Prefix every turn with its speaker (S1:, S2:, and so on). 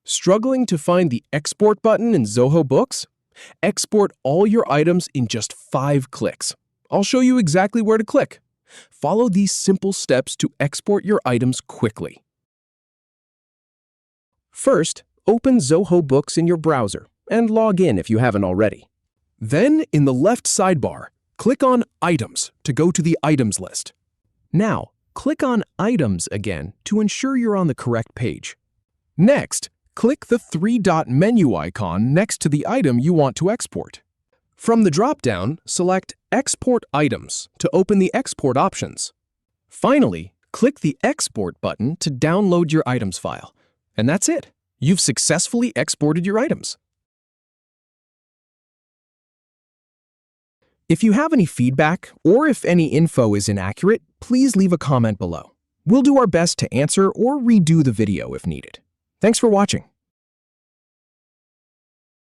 S1: Struggling to find the Export button in Zoho Books? Export all your items in just 5 clicks. I'll show you exactly where to click. Follow these simple steps to export your items quickly. First, open Zoho Books in your browser and log in if you haven't already. Then, in the left sidebar, click on Items to go to the Items list. Now, click on Items again to ensure you're on the correct page. Next, click the 3-dot menu icon next to the item you want to export. From the drop-down, select Export Items to open the export options. Finally, click the Export button to download your items file. And that's it. You've successfully exported your items. If you have any feedback or if any info is inaccurate, please leave a comment below. We'll do our best to answer or redo the video if needed. Thanks for watching.